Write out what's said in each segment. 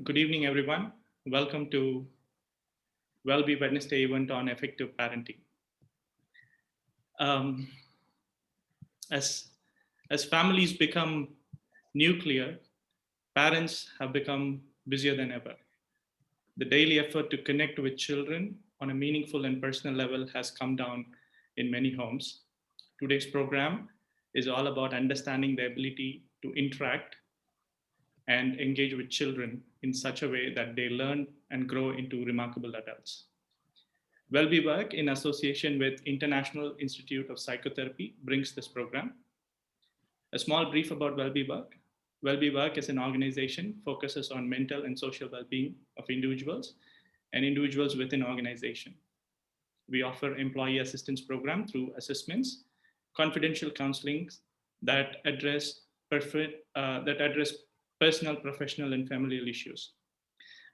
Good evening, everyone. Welcome to Wellbe Wednesday event on effective parenting. Um, as, as families become nuclear, parents have become busier than ever. The daily effort to connect with children on a meaningful and personal level has come down in many homes. Today's program is all about understanding the ability to interact and engage with children in such a way that they learn and grow into remarkable adults. Wellbe Work, in association with International Institute of Psychotherapy, brings this program. A small brief about Wellbe Work. Wellbe Work as an organization focuses on mental and social well-being of individuals and individuals within organization. We offer employee assistance program through assessments, confidential counselings that address personal, professional, and familial issues.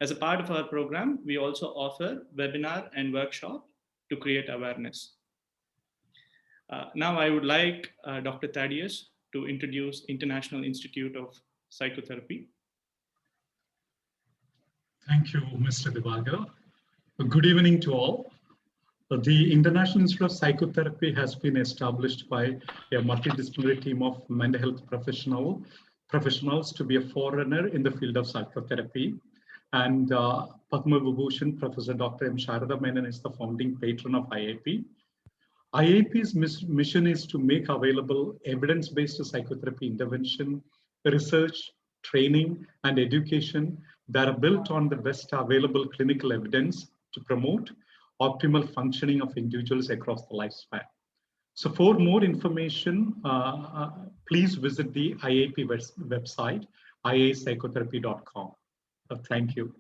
As a part of our program, we also offer webinar and workshop to create awareness. Now I would like Dr. Thaddeus to introduce International Institute of Psychotherapy. Thank you, Mr. Divagar. Good evening to all. The International Institute of Psychotherapy has been established by a multidisciplinary team of mental health professionals to be a forerunner in the field of psychotherapy. And Padma Vibhushan, Professor Dr. M. Sharada Menon is the founding patron of IIP. IIP's mission is to make available evidence-based psychotherapy intervention, research, training, and education that are built on the best available clinical evidence to promote optimal functioning of individuals across the lifespan. So for more information, please visit the IIP website, iapsychotherapy.com. Thank you.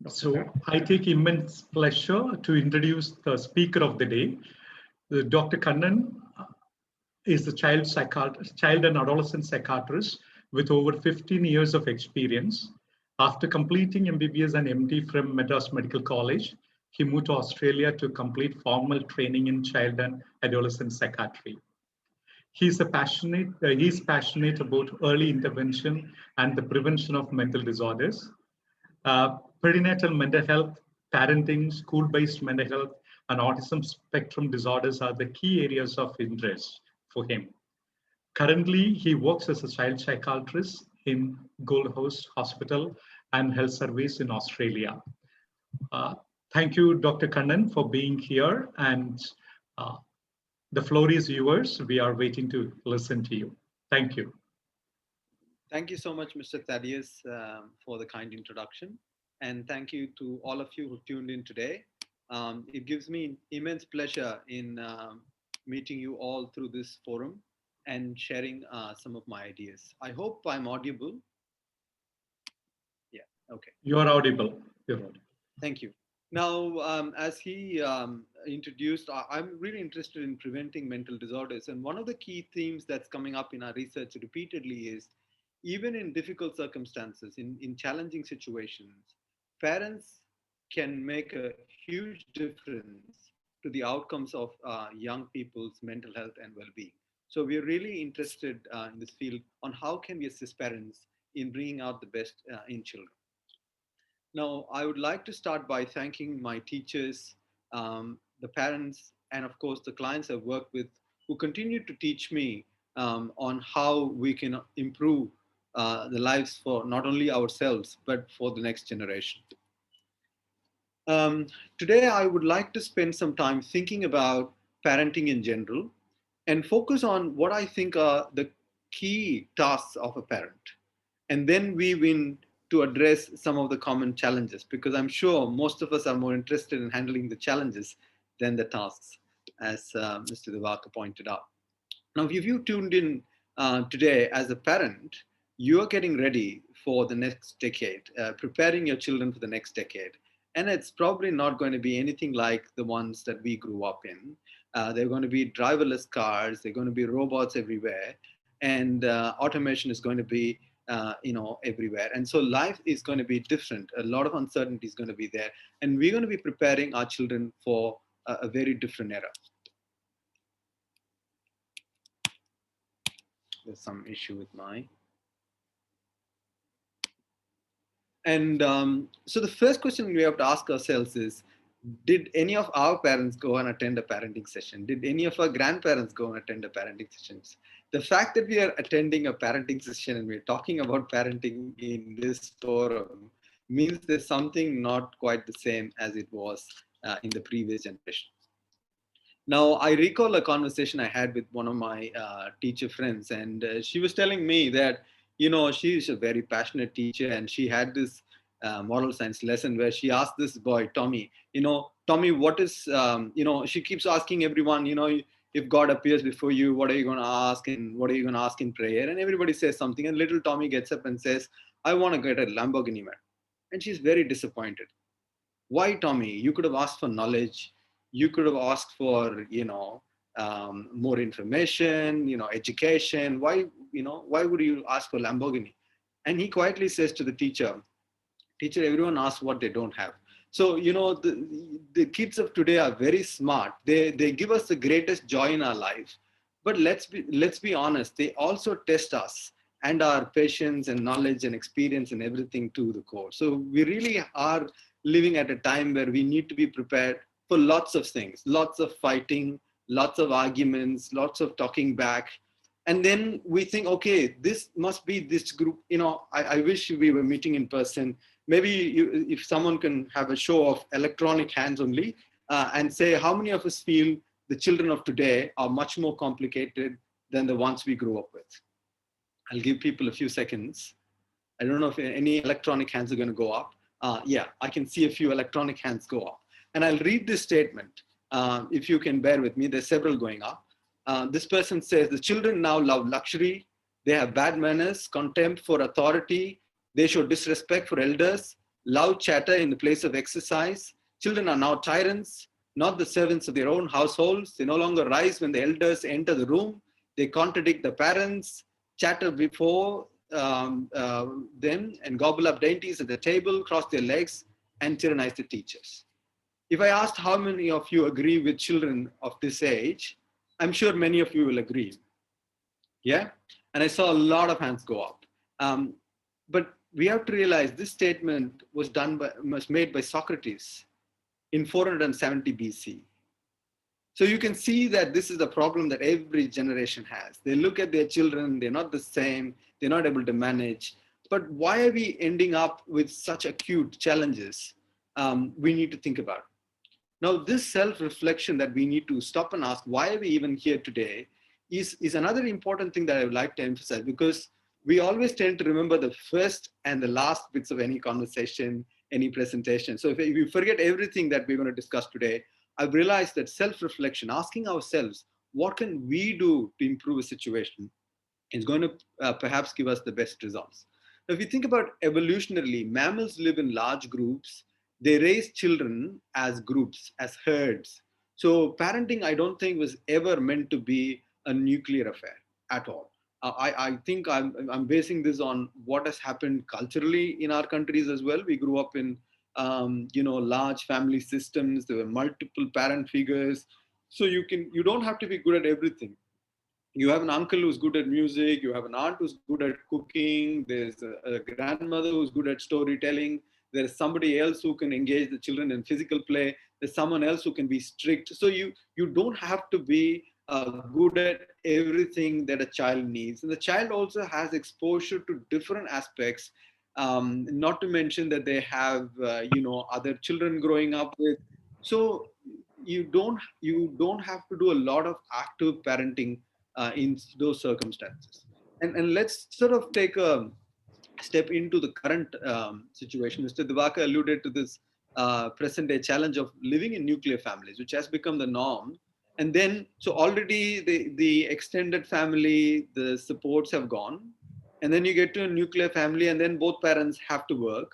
So I take immense pleasure to introduce the speaker of the day. Dr. Kannan is the child and adolescent psychiatrist with over 15 years of experience. After completing MBBS and MD from Madras Medical College, he moved to Australia to complete formal training in child and adolescent psychiatry. He's passionate about early intervention and the prevention of mental disorders. Perinatal mental health, parenting, school-based mental health, and autism spectrum disorders are the key areas of interest for him. Currently, he works as a child psychiatrist in Gold Coast Hospital and Health Service in Australia. Thank you, Dr. Kannan, for being here. And the floor is yours. We are waiting to listen to you. Thank you. Thank you so much, Mr. Thaddeus, for the kind introduction. And thank you to all of you who tuned in today. It gives me immense pleasure in meeting you all through this forum and sharing some of my ideas. I hope I'm audible. Yeah, okay. You are audible. You're audible. Thank you. Now, as he introduced, I'm really interested in preventing mental disorders. And one of the key themes that's coming up in our research repeatedly is, even in difficult circumstances, in challenging situations, parents can make a huge difference to the outcomes of young people's mental health and well-being. So we're really interested in this field on how can we assist parents in bringing out the best in children. Now, I would like to start by thanking my teachers, the parents, and of course the clients I've worked with who continue to teach me on how we can improve the lives for not only ourselves, but for the next generation. Today, I would like to spend some time thinking about parenting in general and focus on what I think are the key tasks of a parent. And then weave in to address some of the common challenges, because I'm sure most of us are more interested in handling the challenges than the tasks, as Mr. Divagar pointed out. Now, if you tuned in today as a parent, you are getting ready for the next decade, preparing your children for the next decade. And it's probably not going to be anything like the ones that we grew up in. They're going to be driverless cars, they're going to be robots everywhere, and automation is going to be everywhere. And so life is going to be different. A lot of uncertainty is going to be there. And we're going to be preparing our children for a very different era. There's some issue with my And so the first question we have to ask ourselves is, did any of our parents go and attend a parenting session? Did any of our grandparents go and attend a parenting sessions? The fact that we are attending a parenting session and we're talking about parenting in this forum means there's something not quite the same as it was in the previous generation. Now, I recall a conversation I had with one of my teacher friends, and she was telling me that, she is a very passionate teacher, and she had this moral science lesson where she asked this boy, Tommy, Tommy, what is, she keeps asking everyone, if God appears before you, what are you going to ask? And what are you going to ask in prayer? And everybody says something, and little Tommy gets up and says, I want to get a Lamborghini, man. And she's very disappointed. Why, Tommy? You could have asked for knowledge. You could have asked for, more information, education. Why would you ask for Lamborghini? And he quietly says to the teacher, everyone asks what they don't have. So, the kids of today are very smart. They give us the greatest joy in our life. But let's be honest, they also test us and our patience and knowledge and experience and everything to the core. So we really are living at a time where we need to be prepared for lots of things, lots of fighting, lots of arguments, lots of talking back. And then we think, okay, this must be this group. I wish we were meeting in person. Maybe if someone can have a show of electronic hands only and say how many of us feel the children of today are much more complicated than the ones we grew up with. I'll give people a few seconds. I don't know if any electronic hands are going to go up. Yeah, I can see a few electronic hands go up. And I'll read this statement. If you can bear with me, there's several going up. This person says, the children now love luxury. They have bad manners, contempt for authority. They show disrespect for elders, loud chatter in the place of exercise. Children are now tyrants, not the servants of their own households. They no longer rise when the elders enter the room. They contradict the parents, chatter before them, and gobble up dainties at the table, cross their legs, and tyrannize the teachers. If I asked how many of you agree with children of this age, I'm sure many of you will agree. Yeah? And I saw a lot of hands go up. But we have to realize this statement was made by Socrates in 470 BC. So you can see that this is the problem that every generation has. They look at their children, they're not the same, they're not able to manage. But why are we ending up with such acute challenges? We need to think about. Now, this self-reflection that we need to stop and ask, why are we even here today, is another important thing that I would like to emphasize, because we always tend to remember the first and the last bits of any conversation, any presentation. So if we forget everything that we're going to discuss today, I've realized that self-reflection, asking ourselves, what can we do to improve a situation, is going to perhaps give us the best results. Now, if you think about evolutionarily, mammals live in large groups. They raise children as groups, as herds. So parenting, I don't think, was ever meant to be a nuclear affair at all. I think I'm basing this on what has happened culturally in our countries as well. We grew up in large family systems. There were multiple parent figures. So you don't have to be good at everything. You have an uncle who's good at music, you have an aunt who's good at cooking, there's a grandmother who's good at storytelling, there's somebody else who can engage the children in physical play, there's someone else who can be strict. So you don't have to be good at everything that a child needs. And the child also has exposure to different aspects, not to mention that they have other children growing up with. So you don't have to do a lot of active parenting in those circumstances. And let's sort of take a step into the current situation. Mr. Divaka alluded to this present day challenge of living in nuclear families, which has become the norm. And then, so already the extended family, the supports have gone. And then you get to a nuclear family, and then both parents have to work.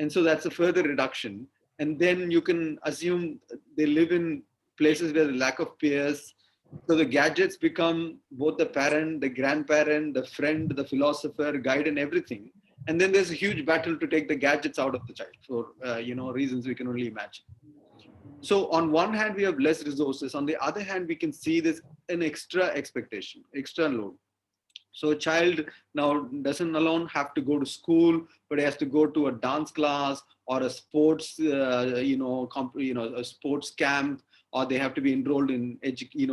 And so that's a further reduction. And then you can assume they live in places where the lack of peers. So the gadgets become both the parent, the grandparent, the friend, the philosopher, guide, and everything. And then there's a huge battle to take the gadgets out of the child for reasons we can only imagine. So on one hand, we have less resources. On the other hand, we can see there's an extra expectation, extra load. So a child now doesn't alone have to go to school, but he has to go to a dance class or a sports, a sports camp, or they have to be enrolled in,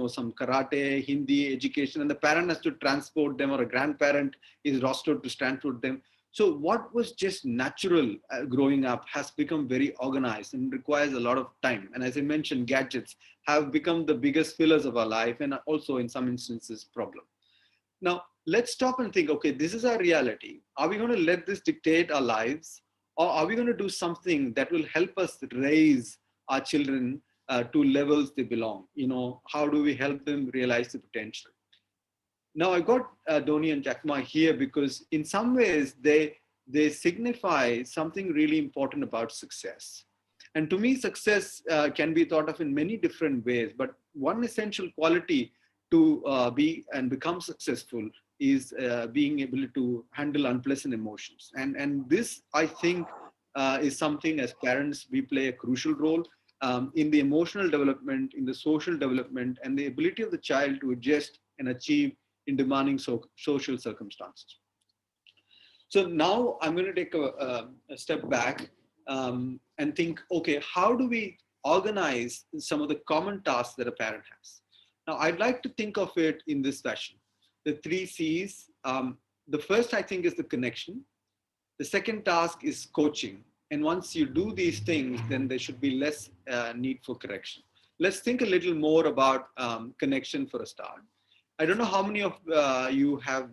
some karate, Hindi education, and the parent has to transport them, or a grandparent is rostered to transport them. So what was just natural growing up has become very organized and requires a lot of time. And as I mentioned, gadgets have become the biggest fillers of our life, and also in some instances problem. Now, let's stop and think, okay, this is our reality. Are we going to let this dictate our lives? Or are we going to do something that will help us raise our children to levels they belong? How do we help them realize the potential? Now, I got Dhoni and Jackma here because in some ways they signify something really important about success. And to me, success can be thought of in many different ways, but one essential quality to be and become successful is being able to handle unpleasant emotions. And this, I think, is something as parents, we play a crucial role in the emotional development, in the social development, and the ability of the child to adjust and achieve in demanding social circumstances. So now I'm going to take a step back and think, okay, how do we organize some of the common tasks that a parent has? Now, I'd like to think of it in this fashion. The 3 C's. The first, I think, is the connection. The second task is coaching. And once you do these things, then there should be less need for correction. Let's think a little more about connection for a start. I don't know how many of you have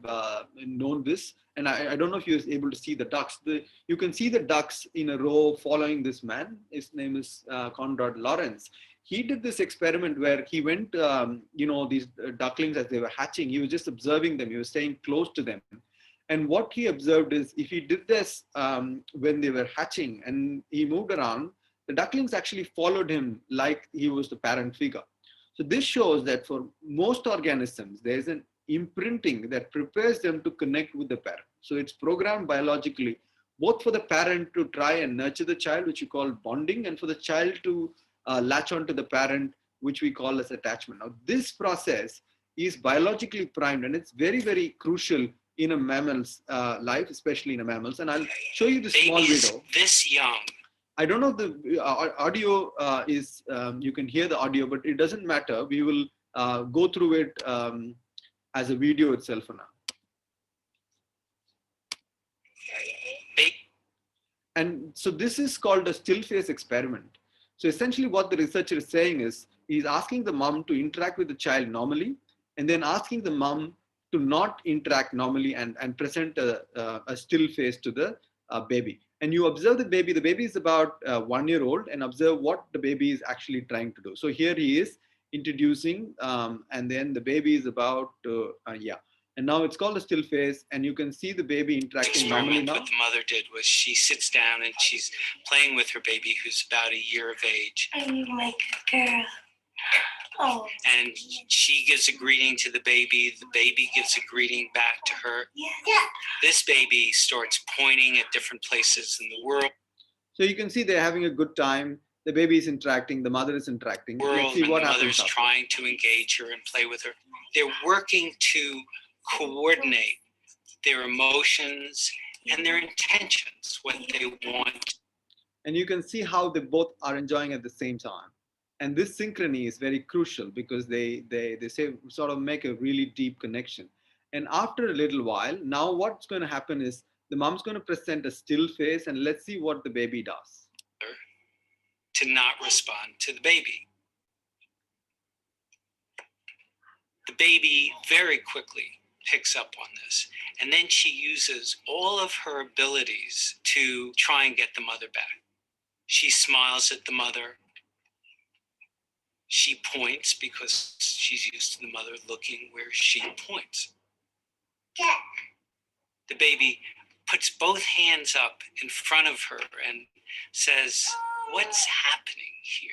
known this, and I don't know if you're able to see the ducks. You can see the ducks in a row following this man. His name is Conrad Lawrence. He did this experiment where he went, these ducklings as they were hatching, he was just observing them. He was staying close to them. And what he observed is if he did this when they were hatching and he moved around, the ducklings actually followed him like he was the parent figure. So this shows that for most organisms, there is an imprinting that prepares them to connect with the parent. So it's programmed biologically, both for the parent to try and nurture the child, which we call bonding, and for the child to latch onto the parent, which we call as attachment. Now, this process is biologically primed, and it's very, very crucial in a mammal's life, especially in a mammals. And I'll show you this small video. This young. I don't know if the audio is, you can hear the audio, but it doesn't matter. We will go through it as a video itself for now. And so this is called a still face experiment. So essentially what the researcher is saying is, he's asking the mom to interact with the child normally, and then asking the mom to not interact normally and present a still face to the baby. And you observe the baby is about 1 year old, and observe what the baby is actually trying to do. So here he is introducing, and then the baby is about, and now it's called a still face, and you can see the baby interacting normally now. What the mother did was she sits down and she's playing with her baby who's about a year of age. I'm like a girl. Oh. And she gives a greeting to the baby gives a greeting back to her. Yeah. This baby starts pointing at different places in the world. So you can see they're having a good time. The baby is interacting, the mother is interacting. Let's see what the happens. Mother's trying to engage her and play with her. They're working to coordinate their emotions and their intentions, what they want. And you can see how they both are enjoying at the same time. And this synchrony is very crucial because they say, sort of make a really deep connection. And after a little while, now what's going to happen is the mom's going to present a still face, and let's see what the baby does. To not respond to the baby. The baby very quickly picks up on this, and then she uses all of her abilities to try and get the mother back. She smiles at the mother. She points because she's used to the mother looking where she points. The baby puts both hands up in front of her and says, "What's happening here?"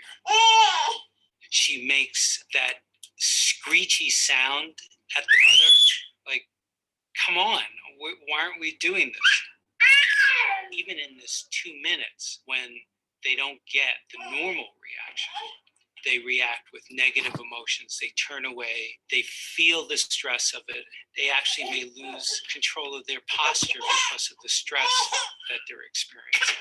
She makes that screechy sound at the mother, like, come on, why aren't we doing this? Even in this 2 minutes, when they don't get the normal reaction, they react with negative emotions. They turn away. They feel the stress of it. They actually may lose control of their posture because of the stress that they're experiencing.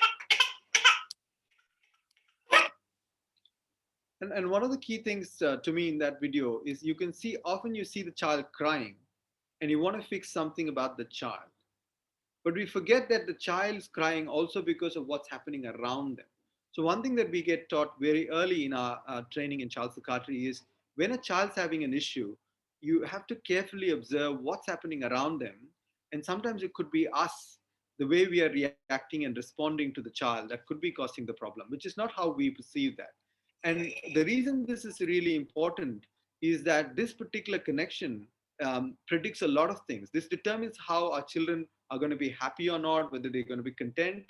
And one of the key things to me in that video is you can see, often you see the child crying and you want to fix something about the child. But we forget that the child's crying also because of what's happening around them. So one thing that we get taught very early in our training in child psychiatry is when a child's having an issue, you have to carefully observe what's happening around them. And sometimes it could be us, the way we are reacting and responding to the child, that could be causing the problem, which is not how we perceive that. And the reason this is really important is that this particular connection predicts a lot of things. This determines how our children are going to be happy or not, whether they're going to be content.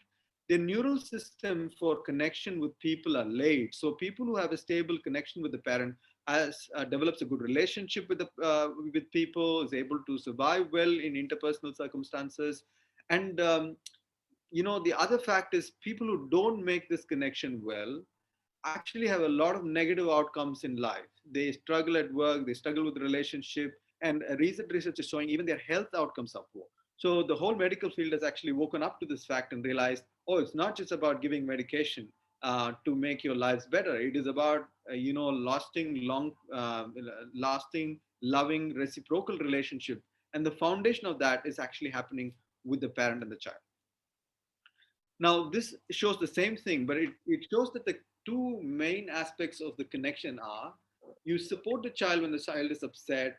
The neural system for connection with people are laid. So people who have a stable connection with the parent develops a good relationship with people, is able to survive well in interpersonal circumstances. And the other fact is people who don't make this connection well actually have a lot of negative outcomes in life. They struggle at work, they struggle with the relationship, and recent research is showing even their health outcomes are poor. So the whole medical field has actually woken up to this fact and realized, oh, it's not just about giving medication to make your lives better. It is about lasting, loving, reciprocal relationship, and the foundation of that is actually happening with the parent and the child. Now, this shows the same thing, but it shows that the two main aspects of the connection are you support the child when the child is upset,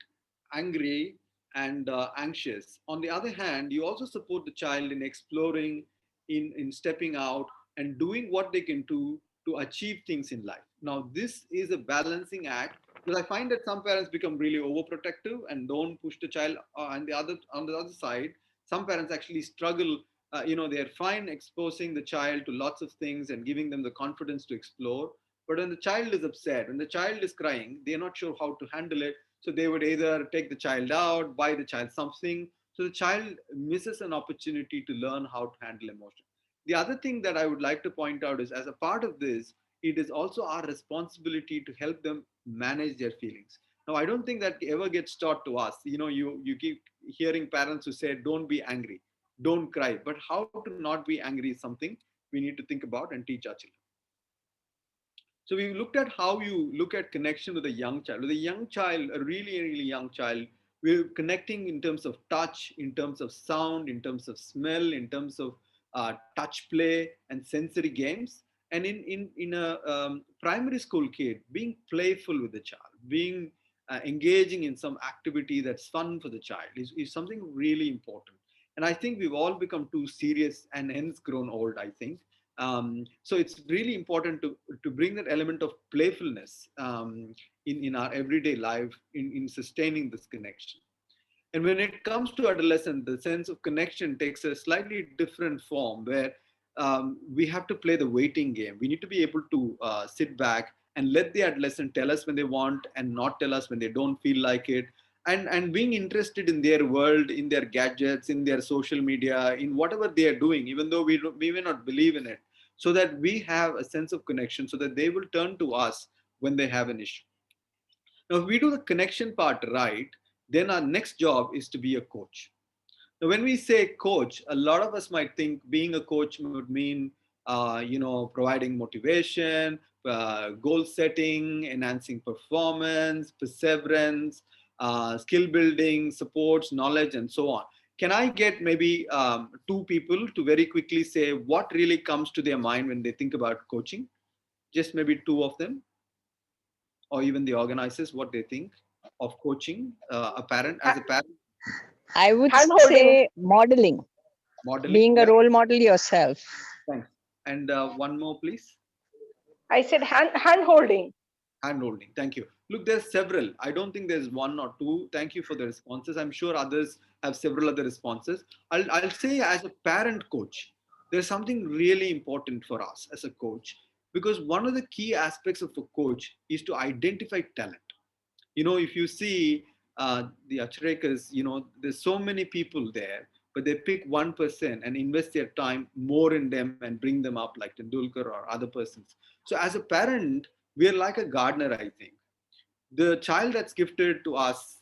angry, and anxious. On the other hand, you also support the child in exploring, in stepping out, and doing what they can do to achieve things in life. Now, this is a balancing act because I find that some parents become really overprotective and don't push the child. On the other side, some parents actually struggle. They're fine exposing the child to lots of things and giving them the confidence to explore. But when the child is upset, when the child is crying, they're not sure how to handle it. So they would either take the child out, buy the child something. So the child misses an opportunity to learn how to handle emotion. The other thing that I would like to point out is, as a part of this, it is also our responsibility to help them manage their feelings. Now, I don't think that ever gets taught to us. You keep hearing parents who say, don't be angry, don't cry. But how to not be angry is something we need to think about and teach our children. So we looked at how you look at connection with a young child. With a young child, a really, really young child, we're connecting in terms of touch, in terms of sound, in terms of smell, in terms of touch play and sensory games. And in a primary school kid, being playful with the child, being engaging in some activity that's fun for the child is something really important. And I think we've all become too serious and hence grown old, I think. So it's really important to bring that element of playfulness in our everyday life in sustaining this connection. And when it comes to adolescence, the sense of connection takes a slightly different form where we have to play the waiting game. We need to be able to sit back and let the adolescent tell us when they want and not tell us when they don't feel like it. And being interested in their world, in their gadgets, in their social media, in whatever they are doing, even though we may not believe in it, so that we have a sense of connection, so that they will turn to us when they have an issue. Now, if we do the connection part right, then our next job is to be a coach. Now, when we say coach, a lot of us might think being a coach would mean, providing motivation, goal setting, enhancing performance, perseverance, skill building, supports, knowledge, and so on. Can I get maybe two people to very quickly say what really comes to their mind when they think about coaching? Just maybe two of them, or even the organizers, what they think of coaching a parent as a parent. I would Hand-holding. say modeling, being a role model yourself. Thanks. And one more, please. I said hand holding. Hand holding. Thank you. Look, there's several. I don't think there's one or two. Thank you for the responses. I'm sure others have several other responses. I'll say, as a parent coach, there's something really important for us as a coach, because one of the key aspects of a coach is to identify talent. If you see the Achrekas, there's so many people there, but they pick one person and invest their time more in them and bring them up, like Tendulkar or other persons. So as a parent, we're like a gardener, I think. The child that's gifted to us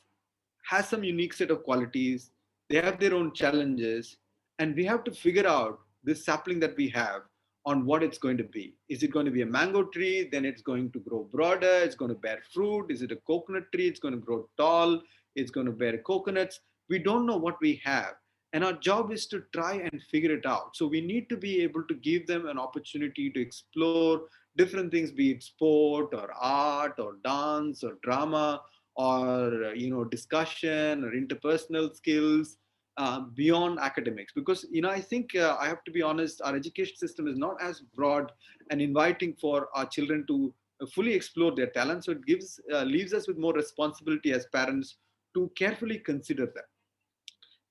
has some unique set of qualities. They have their own challenges, and we have to figure out this sapling that we have on what it's going to be. Is it going to be a mango tree? Then it's going to grow broader. It's going to bear fruit. Is it a coconut tree? It's going to grow tall. It's going to bear coconuts. We don't know what we have. And our job is to try and figure it out. So we need to be able to give them an opportunity to explore different things, be it sport or art or dance or drama or discussion or interpersonal skills beyond academics. Because I think I have to be honest, our education system is not as broad and inviting for our children to fully explore their talents. So it leaves us with more responsibility as parents to carefully consider them.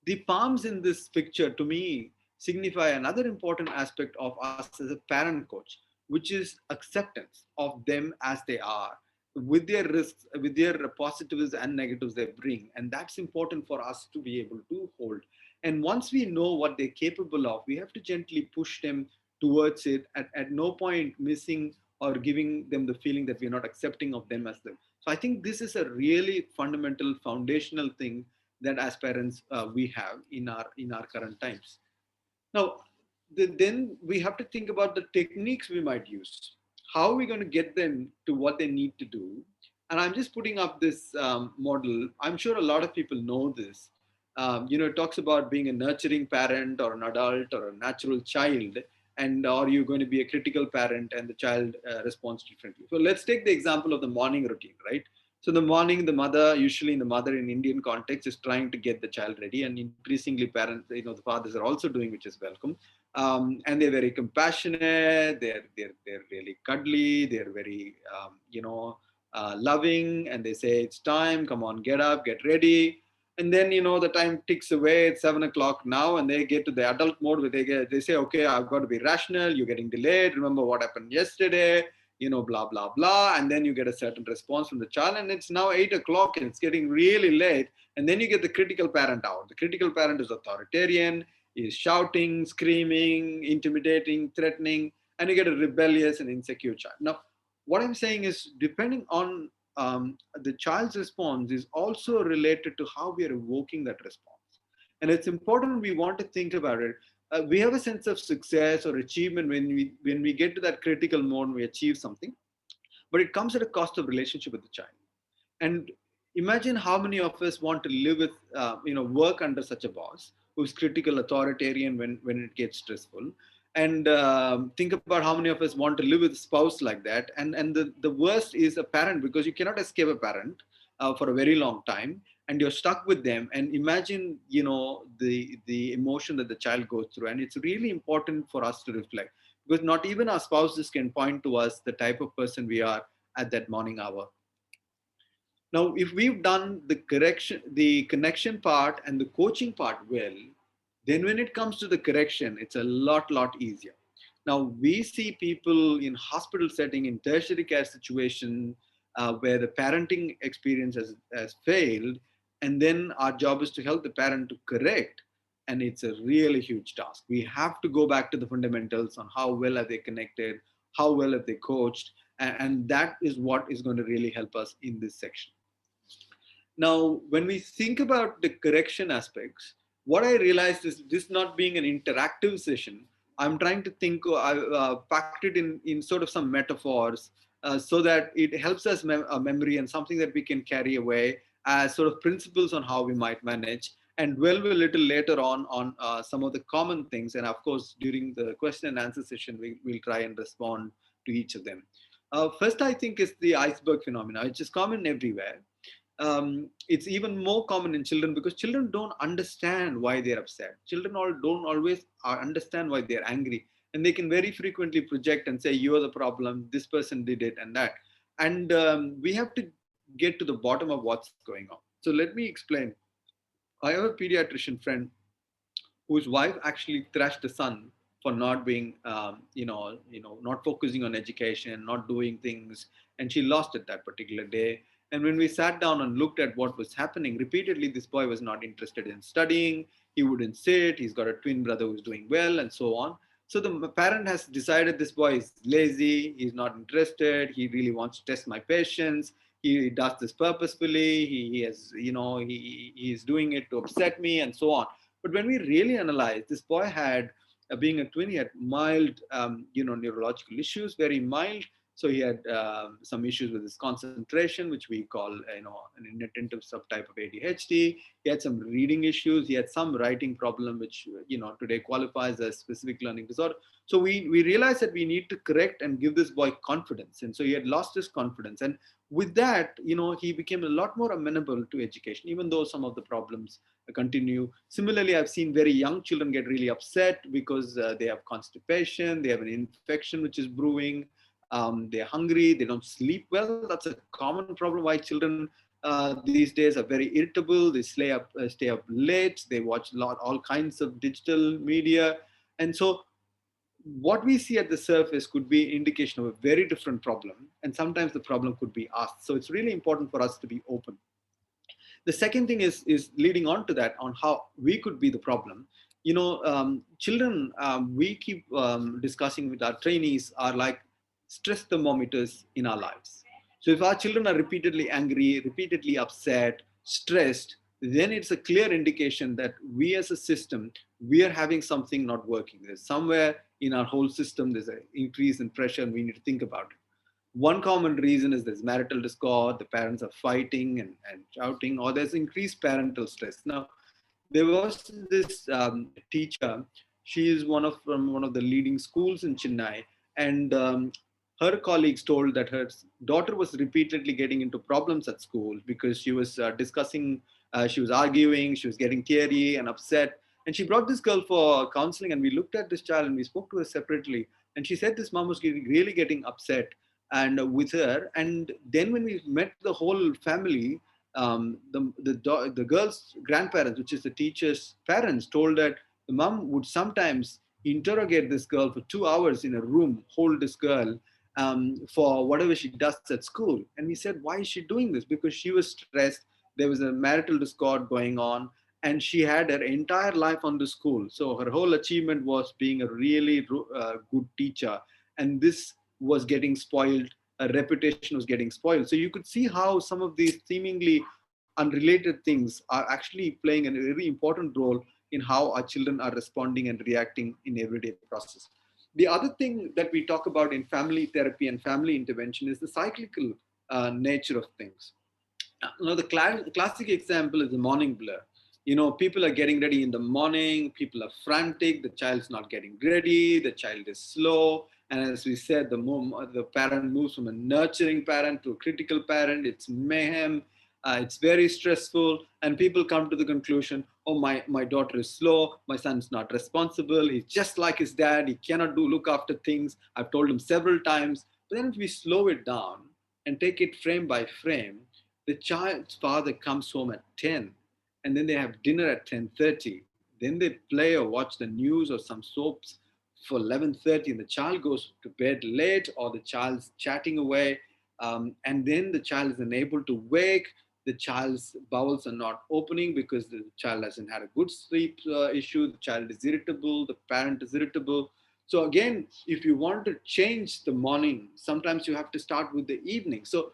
The palms in this picture to me signify another important aspect of us as a parent coach, which is acceptance of them as they are, with their risks, with their positives and negatives they bring. And that's important for us to be able to hold. And once we know what they're capable of, we have to gently push them towards it, at no point missing or giving them the feeling that we're not accepting of them as them. So I think this is a really fundamental, foundational thing that as parents we have in our current times. Now, then we have to think about the techniques we might use. How are we going to get them to what they need to do? And I'm just putting up this model. I'm sure a lot of people know this. It talks about being a nurturing parent or an adult or a natural child, and are you going to be a critical parent, and the child responds differently. So let's take the example of the morning routine, right? So the morning, usually the mother in Indian context is trying to get the child ready, and increasingly parents, the fathers are also doing, which is welcome. And they're very compassionate. They're really cuddly. They're very loving, and they say it's time. Come on, get up, get ready. And then the time ticks away. It's 7 o'clock now, and they get to the adult mode where they say, okay, I've got to be rational. You're getting delayed. Remember what happened yesterday. Blah, blah, blah. And then you get a certain response from the child, and it's now 8 o'clock and it's getting really late. And then you get the critical parent out. The critical parent is authoritarian, is shouting, screaming, intimidating, threatening, and you get a rebellious and insecure child. Now, what I'm saying is, depending on the child's response is also related to how we are evoking that response. And it's important, we want to think about it. We have a sense of success or achievement when we get to that critical mode, we achieve something, but it comes at a cost of relationship with the child. And imagine how many of us want to live with, work under such a boss who's critical, authoritarian when it gets stressful. And think about how many of us want to live with a spouse like that. And the worst is a parent, because you cannot escape a parent for a very long time, and you're stuck with them. And imagine, the emotion that the child goes through. And it's really important for us to reflect, because not even our spouses can point to us the type of person we are at that morning hour. Now, if we've done the connection part and the coaching part well, then when it comes to the correction, it's a lot easier. Now, we see people in hospital setting, in tertiary care situation, where the parenting experience has failed, and then our job is to help the parent to correct, and it's a really huge task. We have to go back to the fundamentals on how well are they connected, how well have they coached, and that is what is going to really help us in this section. Now, when we think about the correction aspects, what I realized is this not being an interactive session, I'm trying to think, packed it in sort of some metaphors so that it helps us a memory and something that we can carry away as sort of principles on how we might manage, and dwell a little later on some of the common things. And of course, during the question and answer session, we'll try and respond to each of them. First, I think is the iceberg phenomena, which is common everywhere. It's even more common in children, because children don't understand why they're upset. Children don't always understand why they're angry. And they can very frequently project and say, you're the problem, this person did it and that. And we have to get to the bottom of what's going on. So let me explain. I have a pediatrician friend whose wife actually thrashed the son for not being, not focusing on education, not doing things. And she lost it that particular day. And when we sat down and looked at what was happening, repeatedly, this boy was not interested in studying. He wouldn't sit. He's got a twin brother who's doing well, and so on. So the parent has decided this boy is lazy, he's not interested, he really wants to test my patience, he does this purposefully, he has, he's doing it to upset me and so on. But when we really analyze, this boy had, being a twin, he had mild, neurological issues, very mild. So he had some issues with his concentration, which we call, an inattentive subtype of ADHD. He had some reading issues. He had some writing problem, which, today qualifies as specific learning disorder. So we realized that we need to correct and give this boy confidence. And so he had lost his confidence. And with that, he became a lot more amenable to education, even though some of the problems continue. Similarly, I've seen very young children get really upset because they have constipation, they have an infection which is brewing. They're hungry, they don't sleep well. That's a common problem why children these days are very irritable. They stay up late. They watch all kinds of digital media. And so what we see at the surface could be indication of a very different problem. And sometimes the problem could be us. So it's really important for us to be open. The second thing is leading on to that, on how we could be the problem. Children, we keep discussing with our trainees, are like stress thermometers in our lives. So if our children are repeatedly angry, repeatedly upset, stressed, then it's a clear indication that we as a system, we are having something not working. There's somewhere in our whole system, there's an increase in pressure and we need to think about it. One common reason is there's marital discord, the parents are fighting and shouting, or there's increased parental stress. Now, there was this teacher, she is from one of the leading schools in Chennai, and her colleagues told that her daughter was repeatedly getting into problems at school because she was discussing, she was arguing, she was getting teary and upset. And she brought this girl for counseling, and we looked at this child and we spoke to her separately. And she said this mom was really getting upset and with her. And then when we met the whole family, the girl's grandparents, which is the teacher's parents, told that the mom would sometimes interrogate this girl for 2 hours in a room, hold this girl for whatever she does at school. And we said, why is she doing this? Because she was stressed. There was a marital discord going on, and she had her entire life on the school. So her whole achievement was being a really good teacher. And this was getting spoiled. A reputation was getting spoiled. So you could see how some of these seemingly unrelated things are actually playing a very important role in how our children are responding and reacting in everyday process. The other thing that we talk about in family therapy and family intervention is the cyclical nature of things. The classic example is the morning blur. People are getting ready in the morning, people are frantic, the child's not getting ready, the child is slow. And as we said, the parent moves from a nurturing parent to a critical parent. It's mayhem. It's very stressful. And people come to the conclusion, oh, my daughter is slow. My son's not responsible. He's just like his dad. He cannot look after things. I've told him several times. But then if we slow it down and take it frame by frame, the child's father comes home at 10, and then they have dinner at 10:30. Then they play or watch the news or some soaps for 11:30, and the child goes to bed late, or the child's chatting away, and then the child is unable to wake. The child's bowels are not opening because the child hasn't had a good sleep issue. The child is irritable. The parent is irritable. So again, if you want to change the morning, sometimes you have to start with the evening. So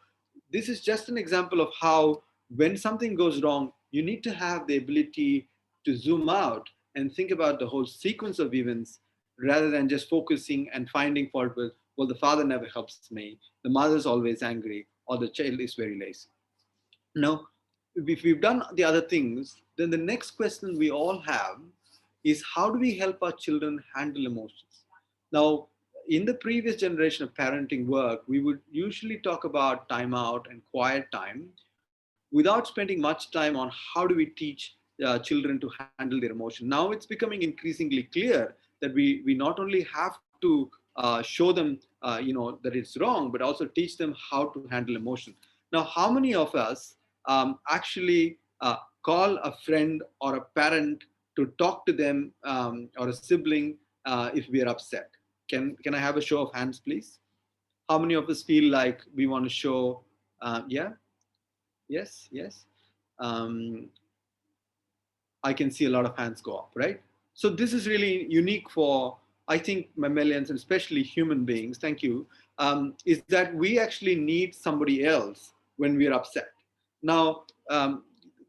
this is just an example of how when something goes wrong, you need to have the ability to zoom out and think about the whole sequence of events rather than just focusing and finding fault with, well, the father never helps me, the mother's always angry, or the child is very lazy. Now, if we've done the other things, then the next question we all have is, how do we help our children handle emotions? Now, in the previous generation of parenting work, we would usually talk about time out and quiet time without spending much time on how do we teach children to handle their emotion. Now it's becoming increasingly clear that we not only have to show them that it's wrong, but also teach them how to handle emotion. Now, how many of us actually call a friend or a parent to talk to them or a sibling if we are upset? Can I have a show of hands, please? How many of us feel like we want to show? Yeah. Yes. I can see a lot of hands go up, right? So this is really unique for I think mammalians, and especially human beings, thank you, is that we actually need somebody else when we're upset. Now,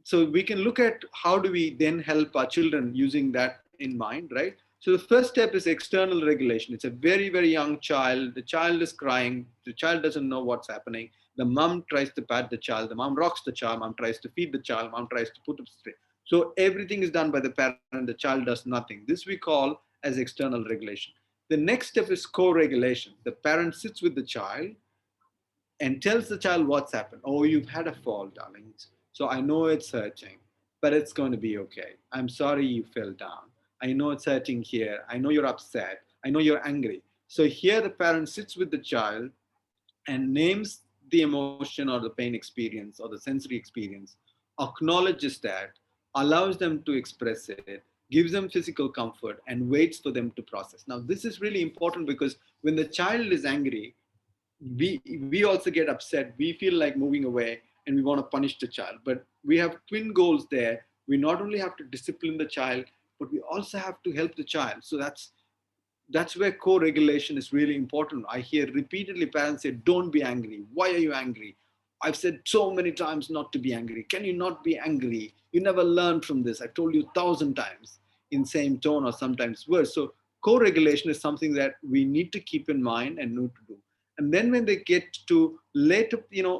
so we can look at how do we then help our children using that in mind, right? So the first step is external regulation. It's a very, very young child. The child is crying. The child doesn't know what's happening. The mom tries to pat the child. The mom rocks the child. Mom tries to feed the child. Mom tries to put up straight. So everything is done by the parent. The child does nothing. This we call as external regulation. The next step is co-regulation. The parent sits with the child and tells the child what's happened. Oh, you've had a fall, darling. So I know it's hurting, but it's going to be okay. I'm sorry you fell down. I know it's hurting here. I know you're upset. I know you're angry. So here the parent sits with the child and names the emotion or the pain experience or the sensory experience, acknowledges that, allows them to express it, gives them physical comfort, and waits for them to process. Now, this is really important because when the child is angry, we also get upset. We feel like moving away and we want to punish the child. But we have twin goals there. We not only have to discipline the child, but we also have to help the child. So that's where co-regulation is really important. I hear repeatedly parents say, don't be angry. Why are you angry? I've said so many times not to be angry. Can you not be angry? You never learned from this. I've told you 1,000 times in same tone or sometimes worse. So co-regulation is something that we need to keep in mind and know to do. And then when they get to late,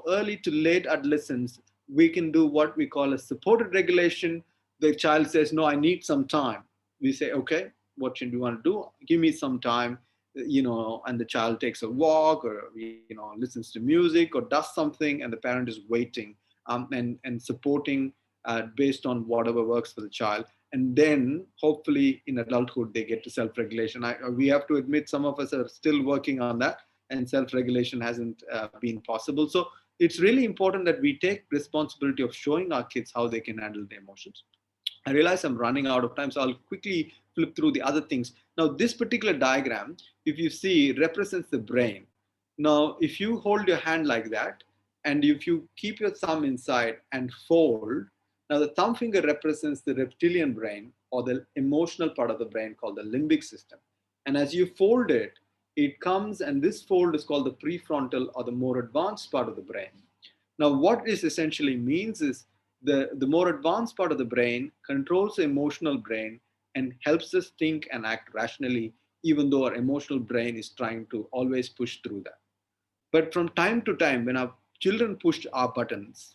early to late adolescence, we can do what we call a supported regulation. The child says, no, I need some time. We say, okay, what should you want to do? Give me some time, and the child takes a walk or, listens to music or does something, and the parent is waiting and supporting based on whatever works for the child. And then hopefully in adulthood, they get to self-regulation. We have to admit some of us are still working on that, and self-regulation hasn't been possible. So it's really important that we take responsibility of showing our kids how they can handle their emotions. I realize I'm running out of time, so I'll quickly flip through the other things. Now, this particular diagram, if you see, represents the brain. Now, if you hold your hand like that, and if you keep your thumb inside and fold, now the thumb finger represents the reptilian brain or the emotional part of the brain called the limbic system. And as you fold it, it comes, and this fold is called the prefrontal or the more advanced part of the brain. Now, what this essentially means is the more advanced part of the brain controls the emotional brain and helps us think and act rationally, even though our emotional brain is trying to always push through that. But from time to time, when our children push our buttons,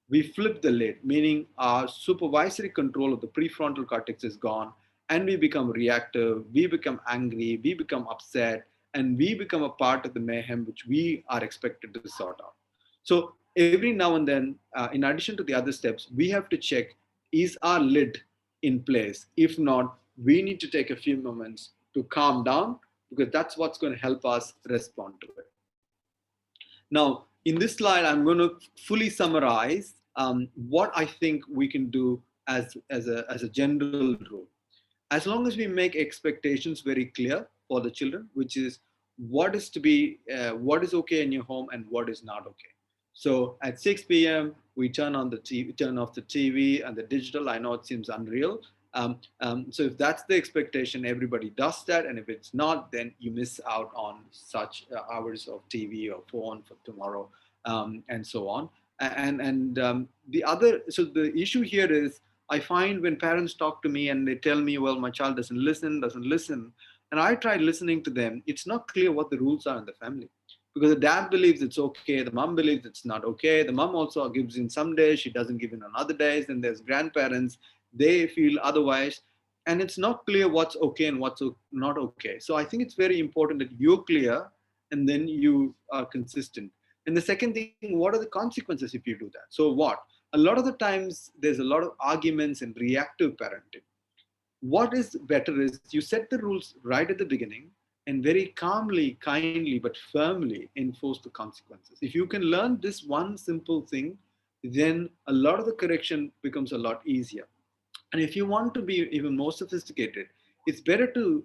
we flip the lid, meaning our supervisory control of the prefrontal cortex is gone, and we become reactive, we become angry, we become upset, and we become a part of the mayhem which we are expected to sort out. So every now and then, in addition to the other steps, we have to check, is our lid in place? If not, we need to take a few moments to calm down, because that's what's going to help us respond to it. Now, in this slide, I'm going to fully summarize what I think we can do as a general rule. As long as we make expectations very clear for the children, which is what is okay in your home and what is not okay. So at 6 p.m., we turn off the TV and the digital. I know it seems unreal. So if that's the expectation, everybody does that. And if it's not, then you miss out on such hours of TV or phone for tomorrow, and so on. So the issue here is, I find when parents talk to me and they tell me, well, my child doesn't listen, and I try listening to them, it's not clear what the rules are in the family. Because the dad believes it's okay, the mom believes it's not okay. The mom also gives in some days, she doesn't give in on other days. And there's grandparents, they feel otherwise. And it's not clear what's okay and what's not okay. So I think it's very important that you're clear and then you are consistent. And the second thing, what are the consequences if you do that? So what? A lot of the times, there's a lot of arguments and reactive parenting. What is better is you set the rules right at the beginning and very calmly, kindly, but firmly enforce the consequences. If you can learn this one simple thing, then a lot of the correction becomes a lot easier. And if you want to be even more sophisticated, it's better to,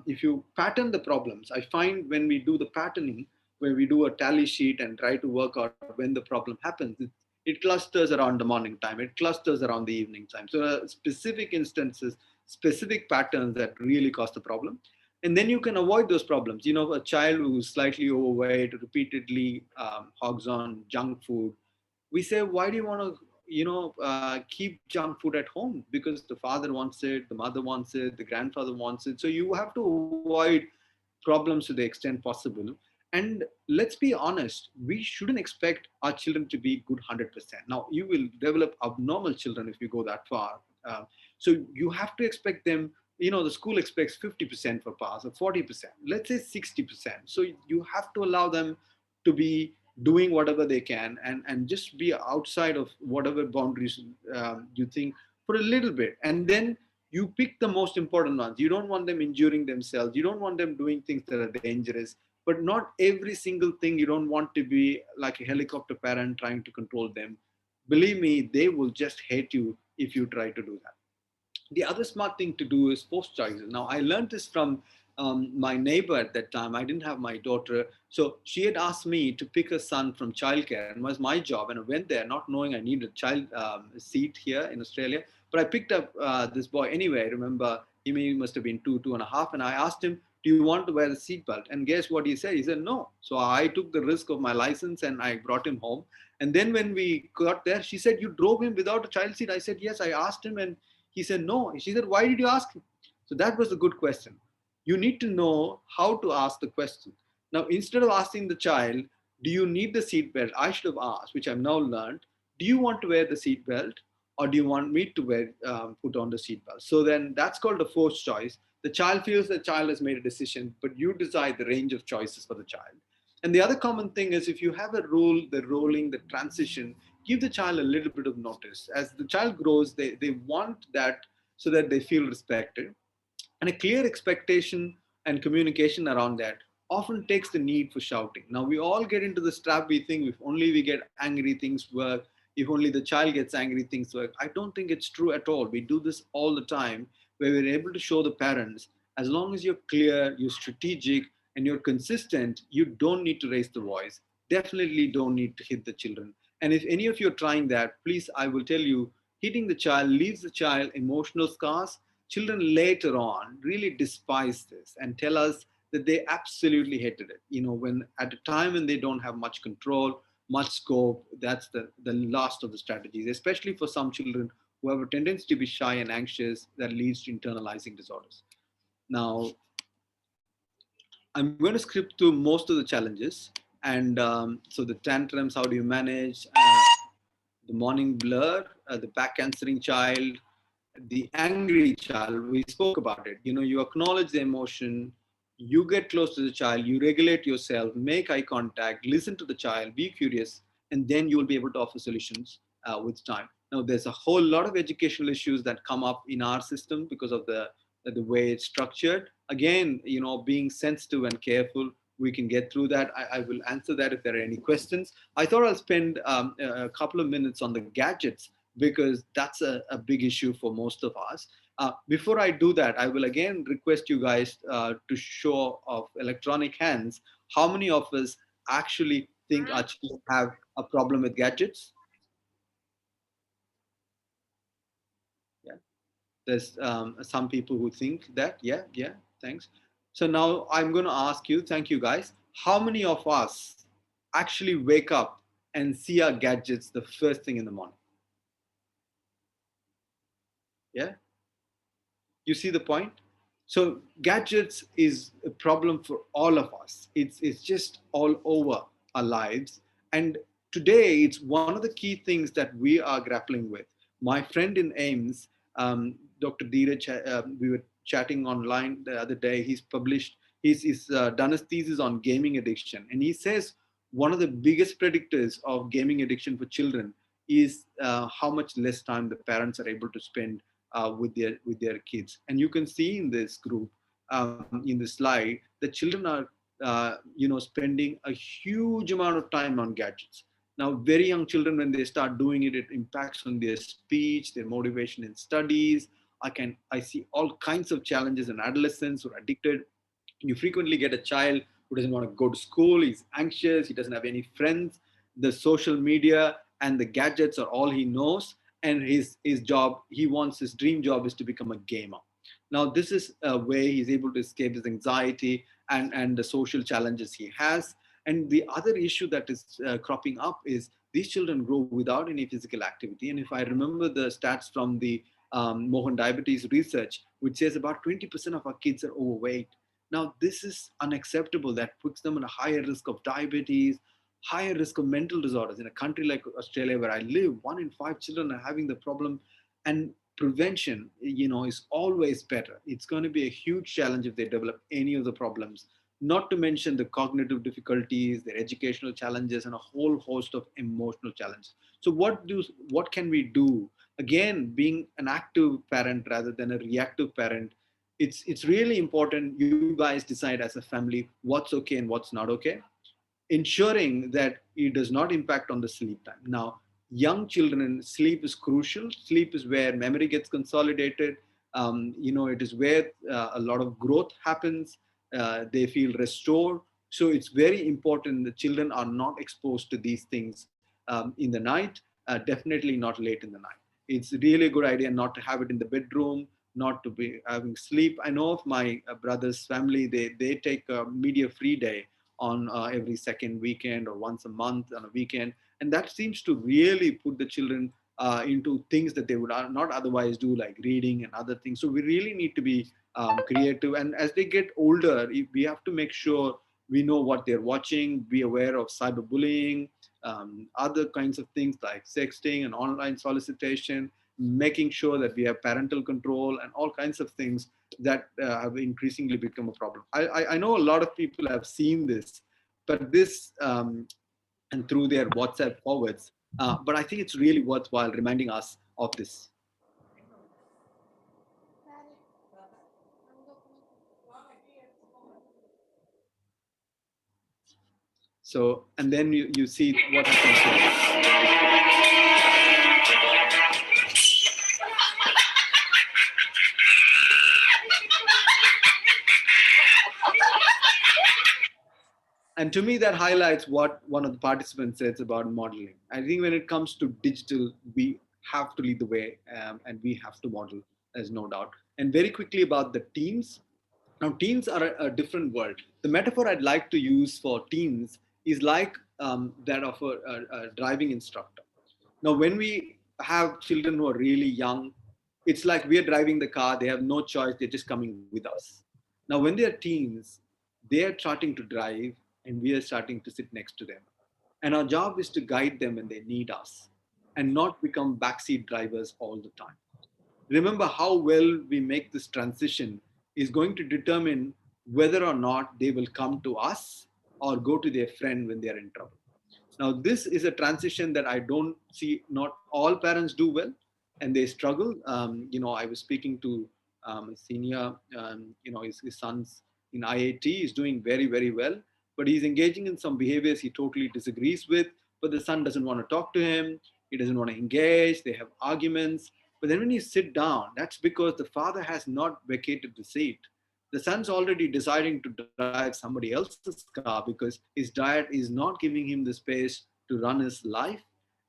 if you pattern the problems. I find when we do the patterning, where we do a tally sheet and try to work out when the problem happens, it clusters around the morning time, it clusters around the evening time. So specific instances, specific patterns that really cause the problem. And then you can avoid those problems. You know, a child who's slightly overweight, repeatedly hogs on junk food, we say, why do you want to, keep junk food at home? Because the father wants it, the mother wants it, the grandfather wants it. So you have to avoid problems to the extent possible. And let's be honest, we shouldn't expect our children to be good 100%. Now, you will develop abnormal children if you go that far. So you have to expect them, the school expects 50% for pass or 40%, let's say 60%. So you have to allow them to be doing whatever they can, and just be outside of whatever boundaries you think for a little bit. And then you pick the most important ones. You don't want them injuring themselves. You don't want them doing things that are dangerous, but not every single thing. You don't want to be like a helicopter parent trying to control them. Believe me, they will just hate you if you try to do that. The other smart thing to do is post choices. Now, I learned this from my neighbor at that time. I didn't have my daughter. So she had asked me to pick a son from childcare, and it was my job. And I went there not knowing I needed a child seat here in Australia. But I picked up this boy anyway. I remember he must have been 2.5. And I asked him, do you want to wear the seatbelt? And guess what he said? He said, no. So I took the risk of my license and I brought him home. And then when we got there, she said, you drove him without a child seat? I said, yes, I asked him. And he said, no. She said, why did you ask him? So that was a good question. You need to know how to ask the question. Now, instead of asking the child, do you need the seatbelt? I should have asked, which I've now learned, do you want to wear the seatbelt, or do you want me to put on the seatbelt? So then that's called a forced choice. The child feels the child has made a decision, but you decide the range of choices for the child. And the other common thing is, if you have a rule, the rolling, the transition, give the child a little bit of notice. As the child grows, they want that so that they feel respected. And a clear expectation and communication around that often takes the need for shouting. Now, we all get into this trap. We think if only we get angry, things work. If only the child gets angry, things work. I don't think it's true at all. We do this all the time, where we're able to show the parents, as long as you're clear, you're strategic, and you're consistent, you don't need to raise the voice. Definitely don't need to hit the children. And if any of you are trying that, please, I will tell you, hitting the child leaves the child emotional scars. Children later on really despise this and tell us that they absolutely hated it. When at a time when they don't have much control, much scope, that's the last of the strategies, especially for some children who have a tendency to be shy and anxious, that leads to internalizing disorders. Now, I'm going to skip through most of the challenges. And so the tantrums, how do you manage? The morning blur, the back answering child, the angry child, we spoke about it. You acknowledge the emotion, you get close to the child, you regulate yourself, make eye contact, listen to the child, be curious, and then you'll be able to offer solutions with time. Now, there's a whole lot of educational issues that come up in our system because of the way it's structured. Again, being sensitive and careful, we can get through that. I will answer that if there are any questions. I thought I'll spend a couple of minutes on the gadgets, because that's a big issue for most of us. Before I do that, I will again request you guys to show of electronic hands, how many of us actually think our children have a problem with gadgets? Yeah, there's some people who think that. Yeah, thanks. So now I'm going to ask you, thank you guys, how many of us actually wake up and see our gadgets the first thing in the morning? Yeah, you see the point? So gadgets is a problem for all of us. It's just all over our lives. And today it's one of the key things that we are grappling with. My friend in AIMS, Dr. Dheeraj, we were chatting online the other day. He's done his thesis on gaming addiction. And he says one of the biggest predictors of gaming addiction for children is how much less time the parents are able to spend with their kids. And you can see in this group, in the slide, the children are spending a huge amount of time on gadgets. Now, very young children, when they start doing it, it impacts on their speech, their motivation in studies. I see all kinds of challenges in adolescents who are addicted. You frequently get a child who doesn't want to go to school. He's anxious. He doesn't have any friends. The social media and the gadgets are all he knows. And his job, he wants his dream job is to become a gamer. Now, this is a way he's able to escape his anxiety and the social challenges he has. And the other issue that is cropping up is these children grow without any physical activity. And if I remember the stats from the Mohan Diabetes research, which says about 20% of our kids are overweight. Now, this is unacceptable. That puts them at a higher risk of diabetes, higher risk of mental disorders. In a country like Australia, where I live, 1 in 5 children are having the problem. And prevention, is always better. It's going to be a huge challenge if they develop any of the problems, not to mention the cognitive difficulties, their educational challenges, and a whole host of emotional challenges. So what can we do? Again, being an active parent rather than a reactive parent, it's really important you guys decide as a family what's okay and what's not okay, ensuring that it does not impact on the sleep time. Now, young children, sleep is crucial. Sleep is where memory gets consolidated. It is where a lot of growth happens. They feel restored. So it's very important the children are not exposed to these things in the night, definitely not late in the night. It's really a good idea not to have it in the bedroom, not to be having sleep. I know of my brother's family, they take a media free day on every second weekend or once a month on a weekend. And that seems to really put the children into things that they would not otherwise do, like reading and other things. So we really need to be creative. And as they get older, we have to make sure we know what they're watching, be aware of cyberbullying, other kinds of things like sexting and online solicitation, making sure that we have parental control and all kinds of things that have increasingly become a problem. I know a lot of people have seen this, but this and through their WhatsApp forwards, but I think it's really worthwhile reminding us of this. So, and then you see what happens here. And to me, that highlights what one of the participants says about modeling. I think when it comes to digital, we have to lead the way, and we have to model, there's no doubt. And very quickly about the teens. Now, teens are a different world. The metaphor I'd like to use for teens is like that of a driving instructor. Now, when we have children who are really young, it's like we're driving the car, they have no choice, they're just coming with us. Now, when they're teens, they're starting to drive and we are starting to sit next to them. And our job is to guide them when they need us and not become backseat drivers all the time. Remember, how well we make this transition is going to determine whether or not they will come to us or go to their friend when they are in trouble. Now, this is a transition that I don't see not all parents do well, and they struggle. I was speaking to a senior, his son's in IIT is doing very, very well, but he's engaging in some behaviors he totally disagrees with, but the son doesn't want to talk to him. He doesn't want to engage. They have arguments. But then when you sit down, that's because the father has not vacated the seat. The son's already deciding to drive somebody else's car because his dad is not giving him the space to run his life.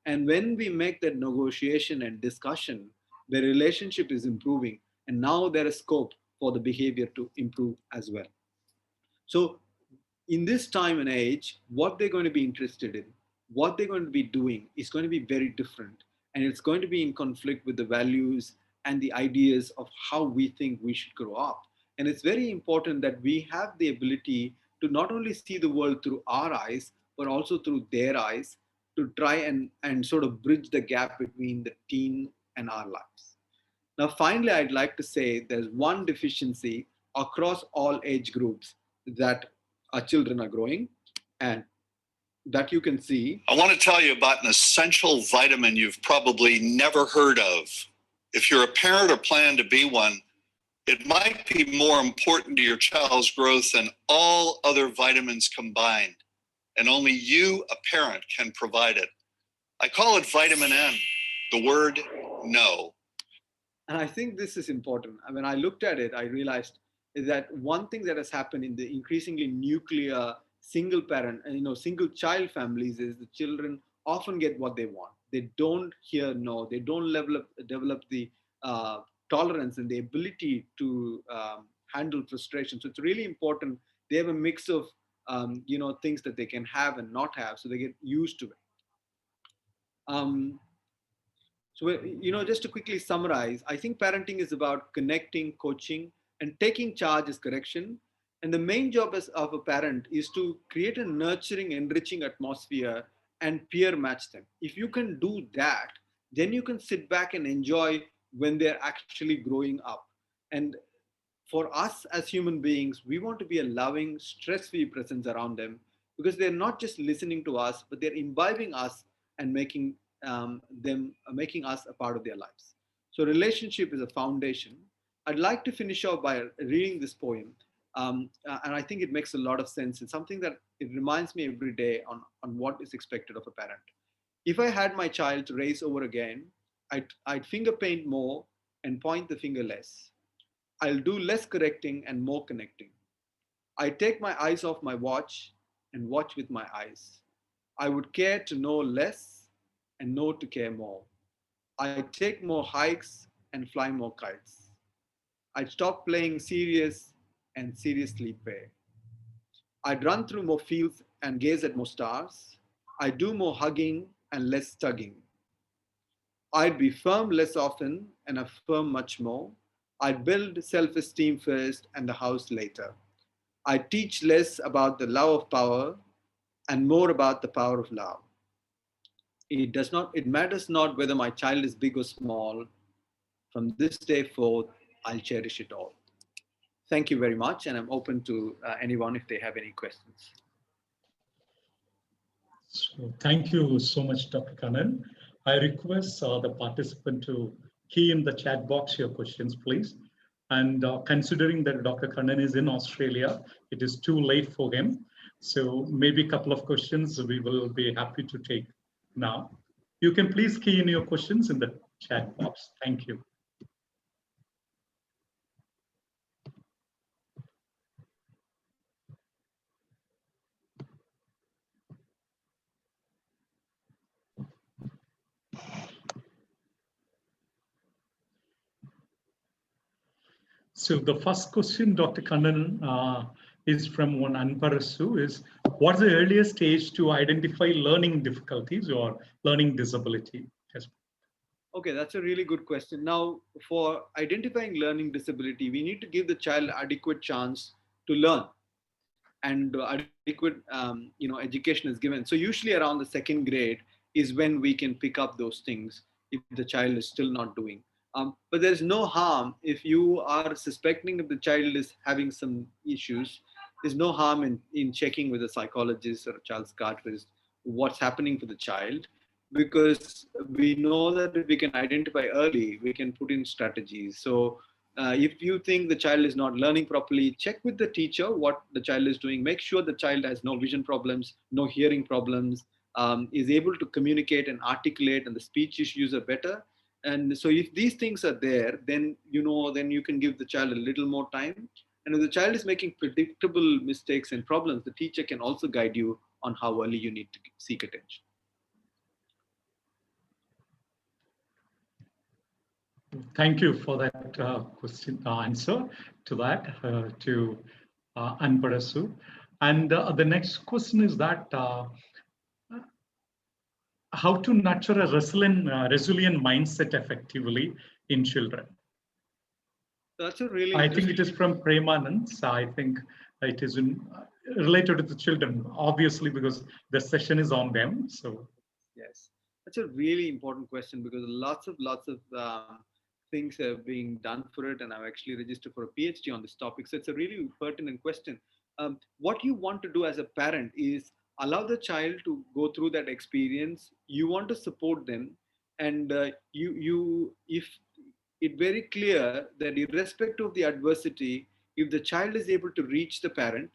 And when we make that negotiation and discussion, the relationship is improving. And now there is scope for the behavior to improve as well. So in this time and age, what they're going to be interested in, what they're going to be doing is going to be very different. And it's going to be in conflict with the values and the ideas of how we think we should grow up. And it's very important that we have the ability to not only see the world through our eyes, but also through their eyes to try and sort of bridge the gap between the teen and our lives. Now, finally, I'd like to say there's one deficiency across all age groups that our children are growing, and that you can see. I want to tell you about an essential vitamin you've probably never heard of. If you're a parent or plan to be one, it might be more important to your child's growth than all other vitamins combined, and only you, a parent, can provide it. I call it vitamin N, the word no. And I think this is important. When I looked at it, I realized that one thing that has happened in the increasingly nuclear single parent and single child families is the children often get what they want. They don't hear no. They don't develop the tolerance and the ability to handle frustration. So it's really important they have a mix of things that they can have and not have, so they get used to it. So just to quickly summarize, I think parenting is about connecting, coaching, and taking charge as correction. And the main job of a parent is to create a nurturing, enriching atmosphere and peer match them. If you can do that, then you can sit back and enjoy when they're actually growing up. And for us as human beings, we want to be a loving, stress-free presence around them, because they're not just listening to us, but they're imbibing us and making making us a part of their lives. So relationship is a foundation. I'd like to finish off by reading this poem, and I think it makes a lot of sense. It's something that it reminds me every day on what is expected of a parent. If I had my child to raise over again, I'd finger paint more and point the finger less. I'll do less correcting and more connecting. I take my eyes off my watch and watch with my eyes. I would care to know less and know to care more. I take more hikes and fly more kites. I'd stop playing serious and seriously play. I'd run through more fields and gaze at more stars. I'd do more hugging and less tugging. I'd be firm less often and affirm much more. I'd build self-esteem first and the house later. I'd teach less about the love of power and more about the power of love. It matters not whether my child is big or small. From this day forth, I'll cherish it all. Thank you very much, and I'm open to anyone if they have any questions. So thank you so much, Dr. Kannan. I request the participant to key in the chat box your questions, please. And considering that Dr. Kannan is in Australia, it is too late for him. So maybe a couple of questions we will be happy to take now. You can please key in your questions in the chat box. Thank you. So the first question, Dr. Kannan, is from one Anparasu, is what's the earliest stage to identify learning difficulties or learning disability? Yes. Okay, that's a really good question. Now, for identifying learning disability, we need to give the child adequate chance to learn, and adequate education is given. So usually around the second grade is when we can pick up those things if the child is still not doing. But there's no harm if you are suspecting that the child is having some issues. There's no harm in checking with a psychologist or a child psychiatrist what's happening for the child, because we know that if we can identify early, we can put in strategies. So if you think the child is not learning properly, check with the teacher what the child is doing. Make sure the child has no vision problems, no hearing problems, is able to communicate and articulate, and the speech issues are better. And so if these things are there, then you can give the child a little more time. And if the child is making predictable mistakes and problems, the teacher can also guide you on how early you need to seek attention. Thank you for that question answer to that, to Anparasu. And the next question is that how to nurture a resilient mindset effectively in children? That's a really I think it is from Premanand. So I think it is related to the children, obviously, because the session is on them. So yes, that's a really important question, because lots of things are being done for it, and I've actually registered for a PhD on this topic. So it's a really pertinent question. What you want to do as a parent is allow the child to go through that experience. You want to support them, and if it's very clear that irrespective of the adversity, if the child is able to reach the parent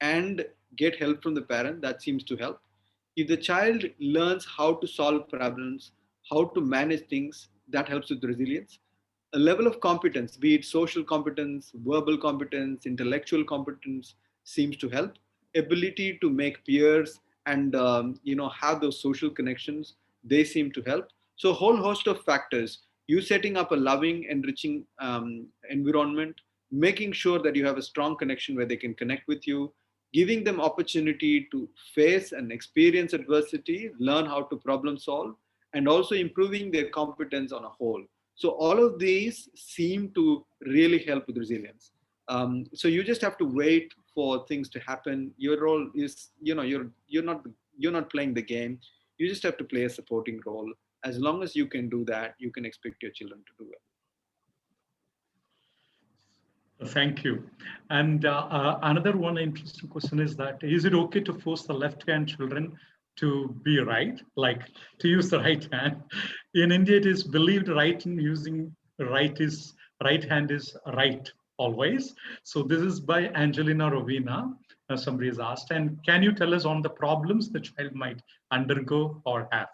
and get help from the parent, that seems to help. If the child learns how to solve problems, how to manage things, that helps with resilience. A level of competence, be it social competence, verbal competence, intellectual competence, seems to help. Ability to make peers and have those social connections, they seem to help. So a whole host of factors. you setting up a loving, enriching environment, making sure that you have a strong connection where they can connect with you, giving them opportunity to face and experience adversity, learn how to problem solve, and also improving their competence on a whole. So all of these seem to really help with resilience. So you just have to wait for things to happen. Your role is, you're not playing the game. You just have to play a supporting role. As long as you can do that, you can expect your children to do it. Thank you. And another one interesting question is that, is it okay to force the left-hand children to be right, like to use the right hand? In India, it is believed right in using right hand is right always. So this is by Angelina Rovina. Somebody has asked, and can you tell us on the problems the child might undergo or have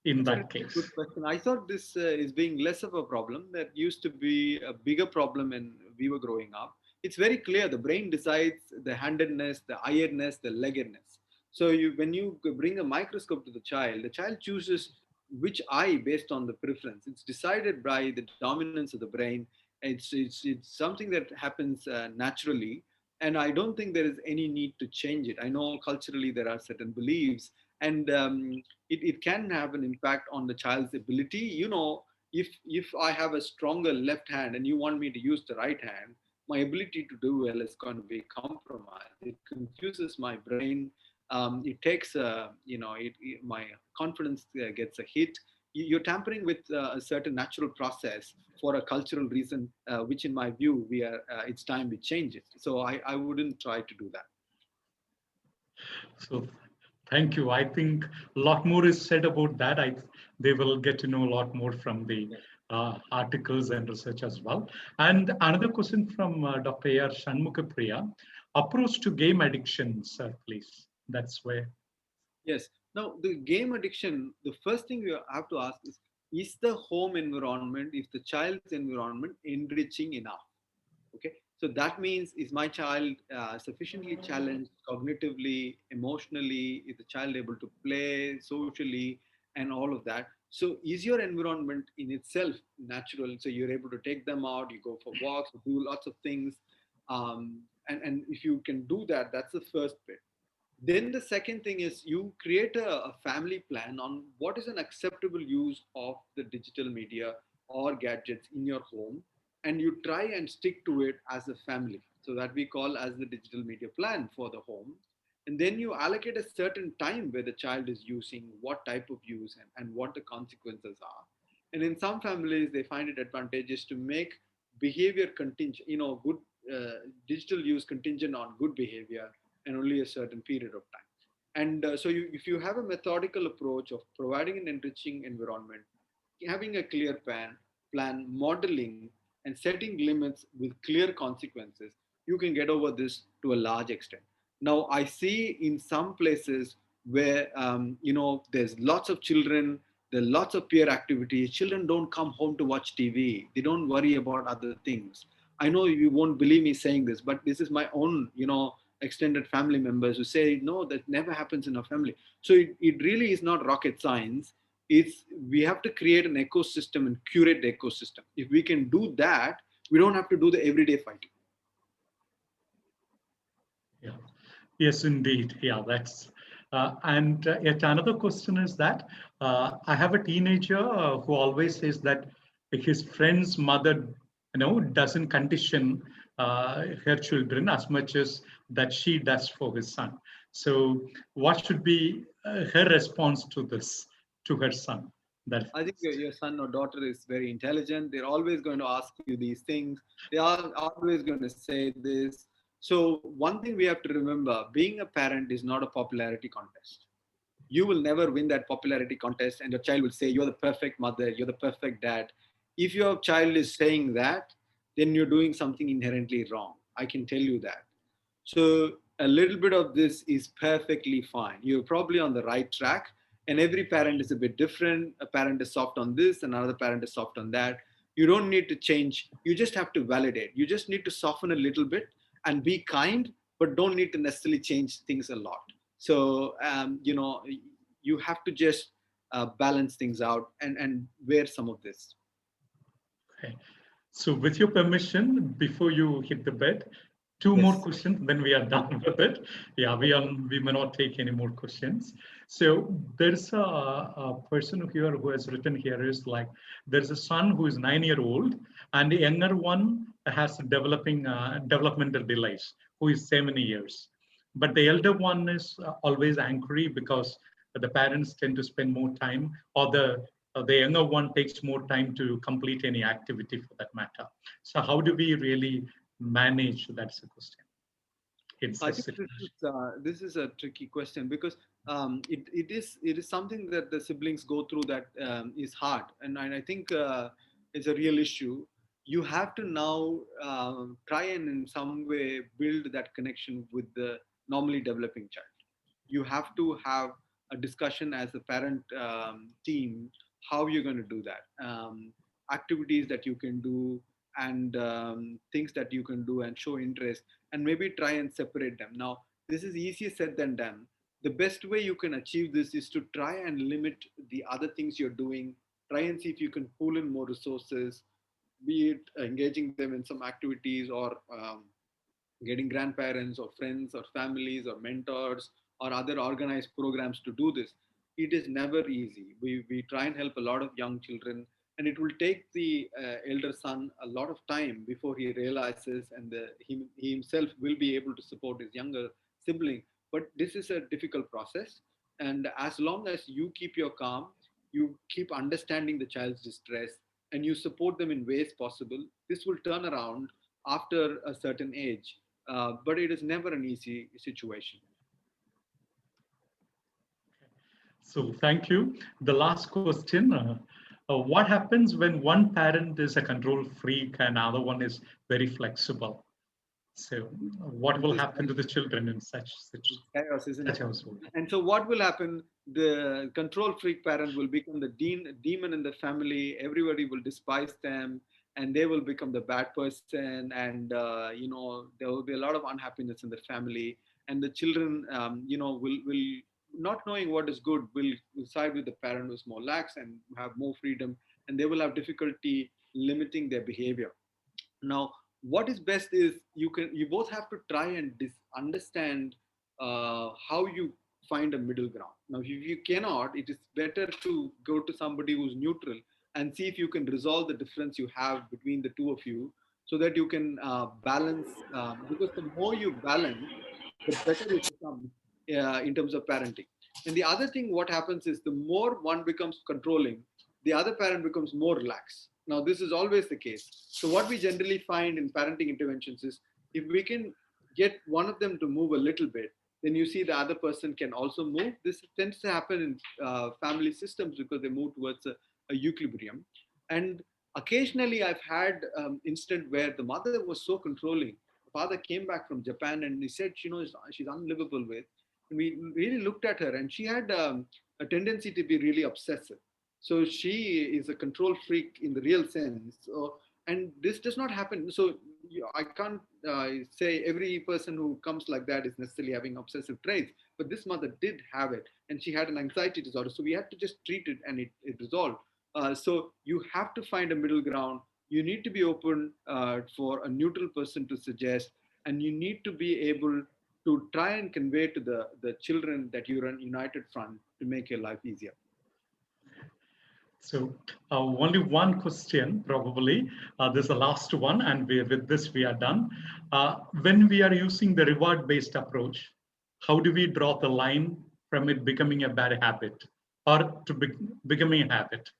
in that case? Good question. I thought this is being less of a problem. That used to be a bigger problem when we were growing up. It's very clear. The brain decides the handedness, the eyedness, the leggedness. So when you bring a microscope to the child chooses which eye based on the preference. It's decided by the dominance of the brain. It's something that happens naturally, and I don't think there is any need to change it. I know culturally there are certain beliefs, and it can have an impact on the child's ability. If I have a stronger left hand and you want me to use the right hand, my ability to do well is going to be compromised. It confuses my brain. It takes my confidence gets a hit. You're tampering with a certain natural process for a cultural reason, which in my view it's time we change it. So I wouldn't try to do that. So thank you. I think a lot more is said about that. They will get to know a lot more from the articles and research as well. And another question from Dr. A.R. Shanmugapriya. Approach to game addiction, sir, please. That's where. Yes. Now, the game addiction, the first thing we have to ask is the home environment, is the child's environment enriching enough? Okay. So that means, is my child sufficiently challenged cognitively, emotionally? Is the child able to play socially and all of that? So is your environment in itself natural? So you're able to take them out, you go for walks, do lots of things. And if you can do that, that's the first bit. Then the second thing is you create a family plan on what is an acceptable use of the digital media or gadgets in your home, and you try and stick to it as a family. So that we call as the digital media plan for the home. And then you allocate a certain time where the child is using, what type of use, and what the consequences are. And in some families, they find it advantageous to make behavior contingent, good digital use contingent on good behavior and only a certain period of time. And if you have a methodical approach of providing an enriching environment, having a clear plan, modeling, and setting limits with clear consequences, you can get over this to a large extent. Now, I see in some places where, there's lots of children, there are lots of peer activities. Children don't come home to watch TV. They don't worry about other things. I know you won't believe me saying this, but this is my own, extended family members who say, no, that never happens in our family. So it really is not rocket science. We have to create an ecosystem and curate the ecosystem. If we can do that, we don't have to do the everyday fighting. Yeah. Yes, indeed. Yeah, that's and yet another question is that I have a teenager who always says that his friend's mother, doesn't condition her children as much as that she does for his son. So, what should be her response to this, to her son? I think your son or daughter is very intelligent. They're always going to ask you these things. They are always going to say this. So one thing we have to remember, being a parent is not a popularity contest. You will never win that popularity contest and your child will say, you're the perfect mother, you're the perfect dad. If your child is saying that, then you're doing something inherently wrong. I can tell you that. So a little bit of this is perfectly fine. You're probably on the right track. And every parent is a bit different. A parent is soft on this, and another parent is soft on that. You don't need to change. You just have to validate. You just need to soften a little bit and be kind, but don't need to necessarily change things a lot. So, you have to just balance things out and wear some of this. Okay. So with your permission, before you hit the bed, two more Yes. questions, then we are done with it. Yeah, we may not take any more questions. So there's a person here who has written here is like, there's a son who is 9-year-old and the younger one has developing developmental delays, who is 7 years. But the elder one is always angry because the parents tend to spend more time, or the younger one takes more time to complete any activity for that matter. So how do we really manage? That's the question. It's I a think situation. this is a tricky question because it is something that the siblings go through that is hard, and I think it's a real issue. You have to now try and in some way build that connection with the normally developing child. You have to have a discussion as a parent team how you're going to do that. Activities that you can do and things that you can do and show interest, and maybe try and separate them. Now, this is easier said than done. The best way you can achieve this is to try and limit the other things you're doing. Try and see if you can pull in more resources, be it engaging them in some activities or getting grandparents or friends or families or mentors or other organized programs to do this. It is never easy. We try and help a lot of young children, and it will take the elder son a lot of time before he realizes and he himself will be able to support his younger sibling. But this is a difficult process. And as long as you keep your calm, you keep understanding the child's distress, and you support them in ways possible, this will turn around after a certain age. But it is never an easy situation. So thank you. The last question, what happens when one parent is a control freak and the other one is very flexible? So what will happen to the children in such Chaos, isn't such it? household? And so, what will happen? The control freak parent will become the demon in the family. Everybody will despise them, and they will become the bad person. And there will be a lot of unhappiness in the family. And the children, will not knowing what is good, will side with the parent who's more lax and have more freedom, and they will have difficulty limiting their behavior. Now, what is best is you both have to try and understand how you find a middle ground. Now, if you cannot, it is better to go to somebody who's neutral and see if you can resolve the difference you have between the two of you, so that you can balance. Because the more you balance, the better it becomes in terms of parenting. And the other thing, what happens is the more one becomes controlling, the other parent becomes more relaxed. Now, this is always the case. So, what we generally find in parenting interventions is if we can get one of them to move a little bit, then you see the other person can also move. This tends to happen in family systems because they move towards a equilibrium. And occasionally, I've had instant where the mother was so controlling. The father came back from Japan and he said, she's unlivable with. And we really looked at her, and she had a tendency to be really obsessive. So she is a control freak in the real sense. So, and this does not happen. So I can't say every person who comes like that is necessarily having obsessive traits, but this mother did have it, and she had an anxiety disorder. So we had to just treat it, and it resolved. So you have to find a middle ground. You need to be open for a neutral person to suggest, and you need to be able to try and convey to the children that you're an united front to make your life easier. So only one question, probably. This is the last one, and with this we are done. When we are using the reward-based approach, how do we draw the line from it becoming a bad habit or to becoming a habit?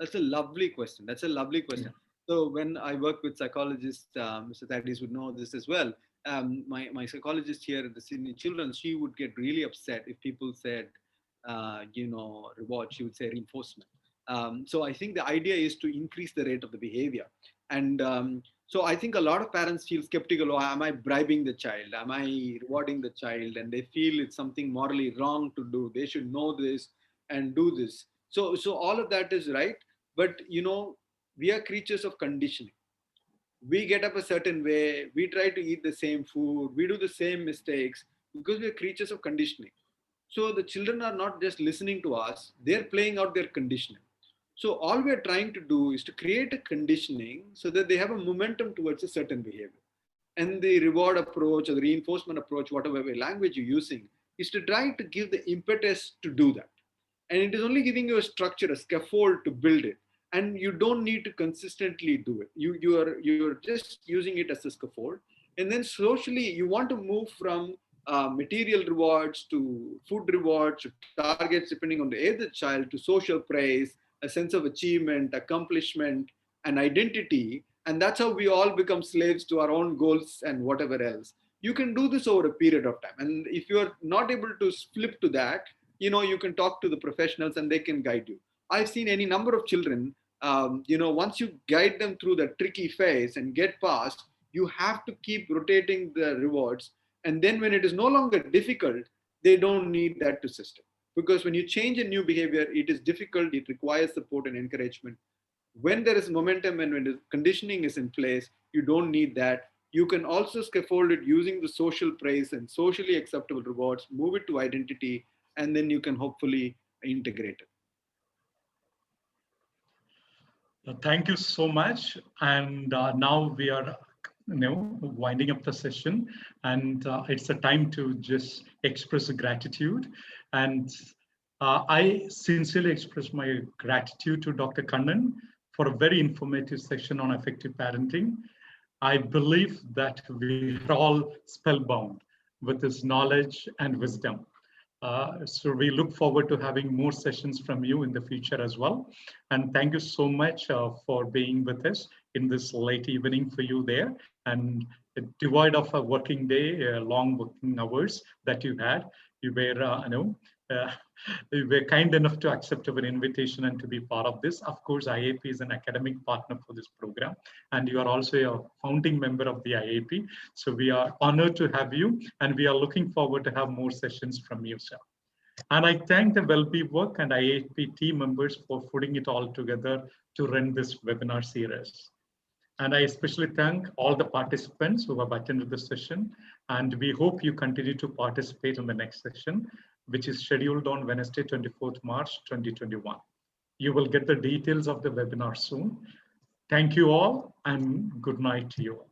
That's a lovely question. That's a lovely question. Yeah. So when I work with psychologists, Mr. Thaddeus would know this as well. My psychologist here at the Sydney Children's, she would get really upset if people said, reward. She would say reinforcement. So I think the idea is to increase the rate of the behavior. And so I think a lot of parents feel skeptical. Oh, am I bribing the child? Am I rewarding the child? And they feel it's something morally wrong to do. They should know this and do this. So all of that is right. But, we are creatures of conditioning. We get up a certain way. We try to eat the same food. We do the same mistakes because we are creatures of conditioning. So the children are not just listening to us. They're playing out their conditioning. So all we're trying to do is to create a conditioning so that they have a momentum towards a certain behavior. And the reward approach or the reinforcement approach, whatever language you're using, is to try to give the impetus to do that. And it is only giving you a structure, a scaffold to build it. And you don't need to consistently do it. You're just using it as a scaffold. And then socially, you want to move from material rewards to food rewards, to targets depending on the age of the child, to social praise, a sense of achievement, accomplishment, and identity. And that's how we all become slaves to our own goals and whatever else. You can do this over a period of time. And if you are not able to flip to that, you can talk to the professionals and they can guide you. I've seen any number of children, once you guide them through the tricky phase and get past, you have to keep rotating the rewards. And then when it is no longer difficult, they don't need that to system. Because when you change a new behavior, it is difficult, it requires support and encouragement. When there is momentum and when the conditioning is in place, you don't need that. You can also scaffold it using the social praise and socially acceptable rewards, move it to identity, and then you can hopefully integrate it. Thank you so much. And now we are winding up the session, and it's a time to just express gratitude. And I sincerely express my gratitude to Dr. Kannan for a very informative session on effective parenting. I believe that we are all spellbound with his knowledge and wisdom. So we look forward to having more sessions from you in the future as well. And thank you so much for being with us in this late evening for you there, and devoid of a working day, long working hours that you had. You were, you were kind enough to accept our invitation and to be part of this. Of course, IAP is an academic partner for this program, and you are also a founding member of the IAP. So we are honored to have you, and we are looking forward to have more sessions from you, sir. And I thank the Wellbe Work and IAP team members for putting it all together to run this webinar series. And I especially thank all the participants who have attended the session. And we hope you continue to participate in the next session, which is scheduled on Wednesday, 24th March, 2021. You will get the details of the webinar soon. Thank you all, and good night to you all.